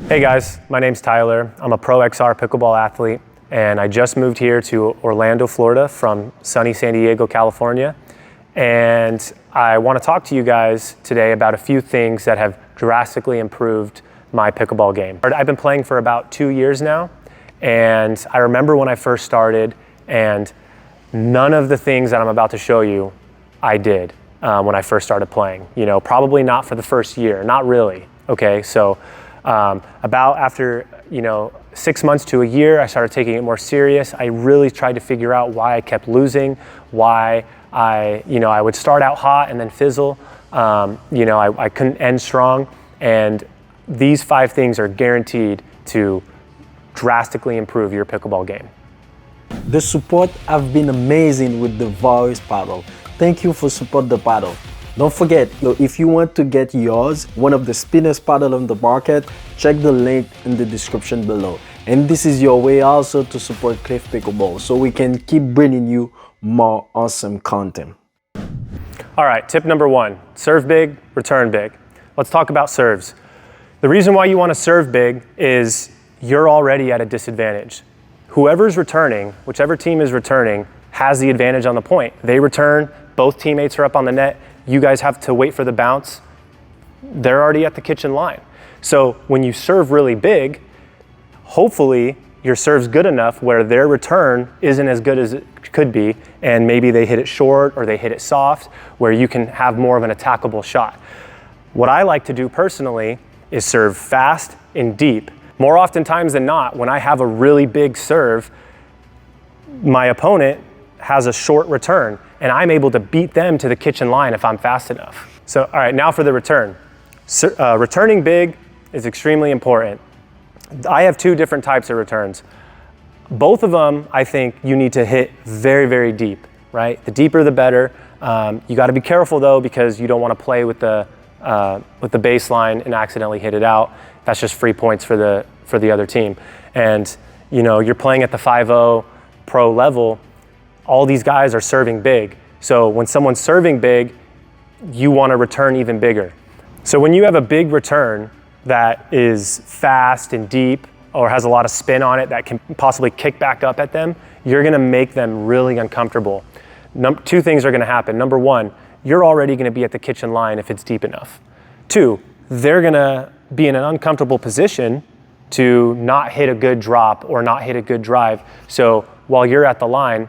Hey guys, my name's Tyler. I'm a pro XR pickleball athlete, and I just moved here to Orlando, Florida from sunny San Diego, California. And I want to talk to you guys today about a few things that have drastically improved my pickleball game. I've been playing for about 2 years now, and I remember when I first started, and none of the things that I'm about to show you I did when I first started playing. You know, probably not for the first year, not really. Okay, so about after 6 months to a year, I started taking it more serious. I really tried to figure out why I kept losing, why I would start out hot and then fizzle. I couldn't end strong, and these 5 things are guaranteed to drastically improve your pickleball game. The support have been amazing with the Vauraus Paddle. Thank you for support the paddle. Don't forget, if you want to get yours, one of the spinners paddle on the market, check the link in the description below. And this is your way also to support CliffPickleball, so we can keep bringing you more awesome content. All right, tip number 1, serve big, return big. Let's talk about serves. The reason why you want to serve big is you're already at a disadvantage. Whoever's returning, whichever team is returning, has the advantage on the point. They return, both teammates are up on the net, you guys have to wait for the bounce, they're already at the kitchen line. So when you serve really big, hopefully your serve's good enough where their return isn't as good as it could be, and maybe they hit it short or they hit it soft, where you can have more of an attackable shot. What I like to do personally is serve fast and deep. More oftentimes than not, when I have a really big serve, my opponent has a short return, and I'm able to beat them to the kitchen line if I'm fast enough. So, all right, now for the return. Returning big is extremely important. I have 2 different types of returns. Both of them, I think you need to hit very, very deep, right? The deeper, the better. You got to be careful though, because you don't want to play with the baseline and accidentally hit it out. That's just free points for the other team. And you're playing at the 5-0 pro level. All these guys are serving big. So when someone's serving big, you want to return even bigger. So when you have a big return that is fast and deep, or has a lot of spin on it that can possibly kick back up at them, you're gonna make them really uncomfortable. 2 things are gonna happen. Number 1, you're already gonna be at the kitchen line if it's deep enough. 2, they're gonna be in an uncomfortable position to not hit a good drop or not hit a good drive. So while you're at the line,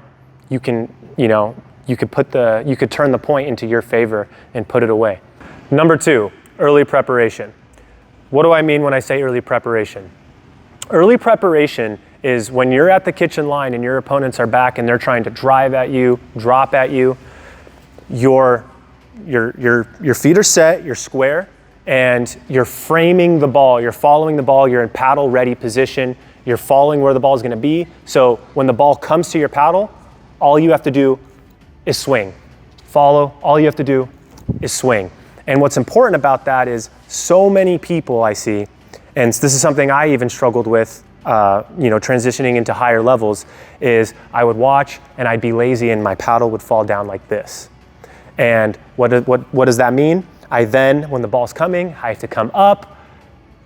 you can, you could turn the point into your favor and put it away. Number 2, early preparation. What do I mean when I say early preparation? Early preparation is when you're at the kitchen line and your opponents are back and they're trying to drive at you, drop at you, your feet are set, you're square, and you're framing the ball, you're following the ball, you're in paddle ready position, you're following where the ball is gonna be. So when the ball comes to your paddle, all you have to do is swing. Follow, all you have to do is swing. And what's important about that is so many people I see, and this is something I even struggled with, transitioning into higher levels, is I would watch and I'd be lazy and my paddle would fall down like this. And what does that mean? I then, when the ball's coming, I have to come up,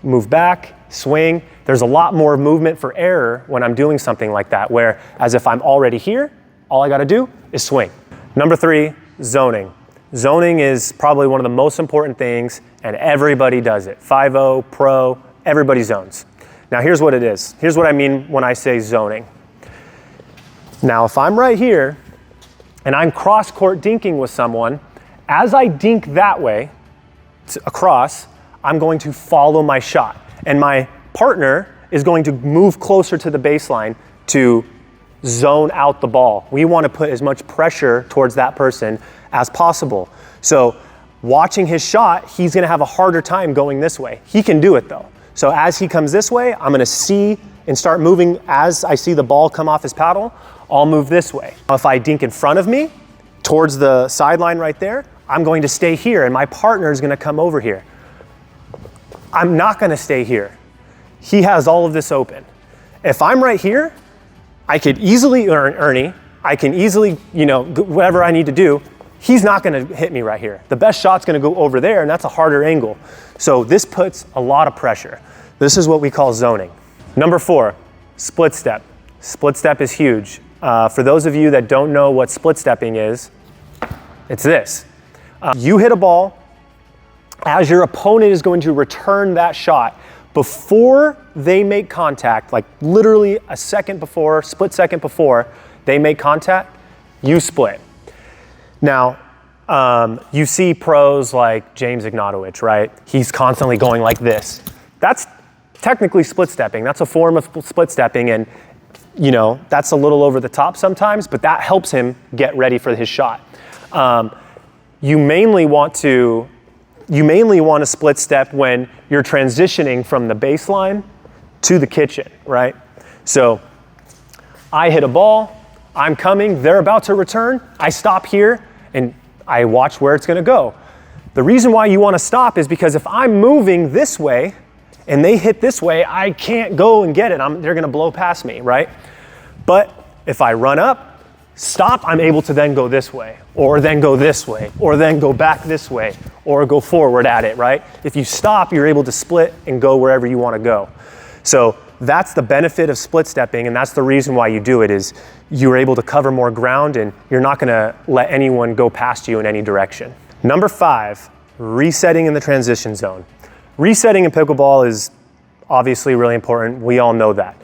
move back, swing. There's a lot more movement for error when I'm doing something like that, where as if I'm already here, all I gotta do is swing. Number 3, zoning. Zoning is probably one of the most important things, and everybody does it. 5-0, pro, everybody zones. Now here's what it is. Here's what I mean when I say zoning. Now if I'm right here, and I'm cross-court dinking with someone, as I dink that way, across, I'm going to follow my shot. And my partner is going to move closer to the baseline to zone out the ball. We want to put as much pressure towards that person as possible. So watching his shot, he's going to have a harder time going this way. He can do it though. So as he comes this way, I'm going to see and start moving. As I see the ball come off his paddle, I'll move this way. If I dink in front of me towards the sideline right there, I'm going to stay here and my partner is going to come over here. I'm not going to stay here. He has all of this open. If I'm right here, I could easily Ernie, I can easily, whatever I need to do, he's not gonna hit me right here. The best shot's gonna go over there, and that's a harder angle. So this puts a lot of pressure. This is what we call zoning. Number 4, split step. Split step is huge. For those of you that don't know what split stepping is, it's this. You hit a ball as your opponent is going to return that shot. Before they make contact, like literally a second before, split second before they make contact, you split. Now, you see pros like James Ignatowicz, right? He's constantly going like this. That's technically split stepping. That's a form of split stepping, and you know, that's a little over the top sometimes, but that helps him get ready for his shot. You mainly want to split step when you're transitioning from the baseline to the kitchen, right? So I hit a ball, I'm coming, they're about to return, I stop here and I watch where it's gonna go. The reason why you wanna stop is because if I'm moving this way and they hit this way, I can't go and get it. They're gonna blow past me, right? But if I run up, stop, I'm able to then go this way, or then go this way, or then go back this way, or go forward at it, right? If you stop, you're able to split and go wherever you want to go. So that's the benefit of split stepping, and that's the reason why you do it, is you're able to cover more ground and you're not going to let anyone go past you in any direction. Number 5, resetting in the transition zone. Resetting in pickleball is obviously really important. We all know that.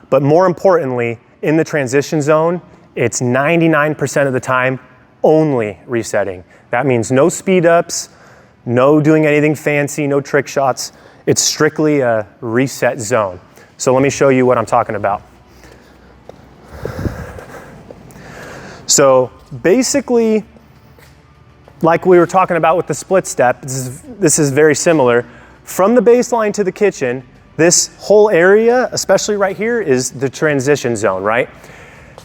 But more importantly, in the transition zone, it's 99% of the time only resetting. That means no speed ups, no doing anything fancy, no trick shots. It's strictly a reset zone. So let me show you what I'm talking about. So basically, like we were talking about with the split step, this is very similar. From the baseline to the kitchen, this whole area, especially right here, is the transition zone, right?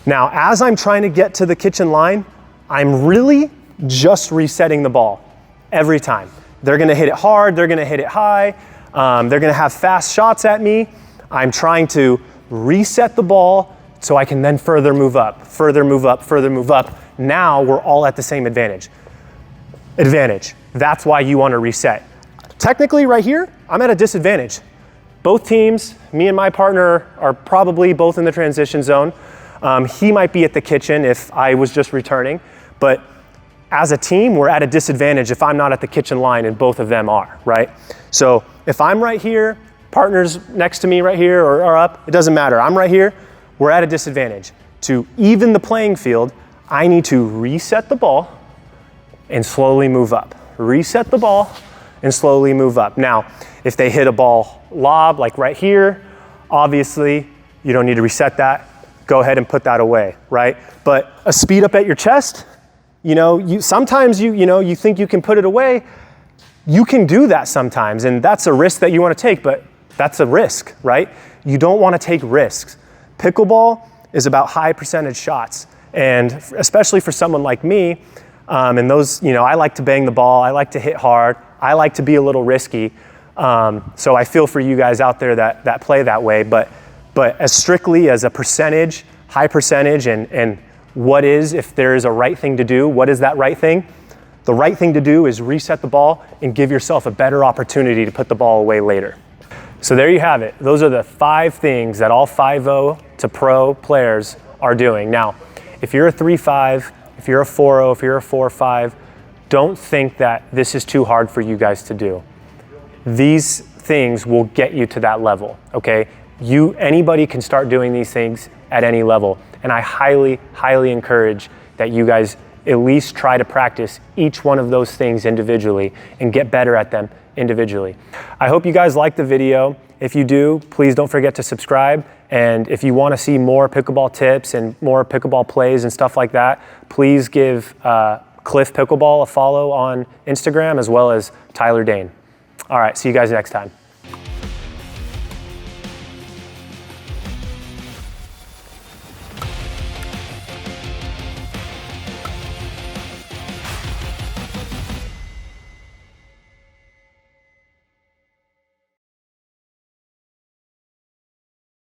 Now, as I'm trying to get to the kitchen line, I'm really just resetting the ball every time. They're gonna hit it hard, they're gonna hit it high, they're gonna have fast shots at me. I'm trying to reset the ball so I can then further move up, further move up, further move up. Now we're all at the same advantage. That's why you wanna reset. Technically right here, I'm at a disadvantage. Both teams, me and my partner, are probably both in the transition zone. He might be at the kitchen if I was just returning, but as a team, we're at a disadvantage if I'm not at the kitchen line and both of them are, right? So if I'm right here, partner's next to me right here or up, it doesn't matter. I'm right here, we're at a disadvantage. To even the playing field, I need to reset the ball and slowly move up. Reset the ball and slowly move up. Now, if they hit a ball lob, like right here, obviously you don't need to reset that. Go ahead and put that away, right? But a speed up at your chest, you know, sometimes you think you can put it away. You can do that sometimes, and that's a risk that you want to take, but that's a risk, right? You don't want to take risks. Pickleball is about high percentage shots, and especially for someone like me, and those, you know, I like to bang the ball, I like to hit hard, I like to be a little risky. So I feel for you guys out there that play that way, but as strictly as a percentage, high percentage, and what is, if there is a right thing to do, what is that right thing? The right thing to do is reset the ball and give yourself a better opportunity to put the ball away later. So there you have it. Those are the 5 things that all 5-0 to pro players are doing. Now, if you're a 3-5, if you're a 4-0, if you're a 4-5, don't think that this is too hard for you guys to do. These things will get you to that level, okay? Anybody can start doing these things at any level. And I highly, highly encourage that you guys at least try to practice each one of those things individually and get better at them individually. I hope you guys liked the video. If you do, please don't forget to subscribe. And if you want to see more pickleball tips and more pickleball plays and stuff like that, please give CliffPickleball a follow on Instagram, as well as Tyler Dane. All right, see you guys next time.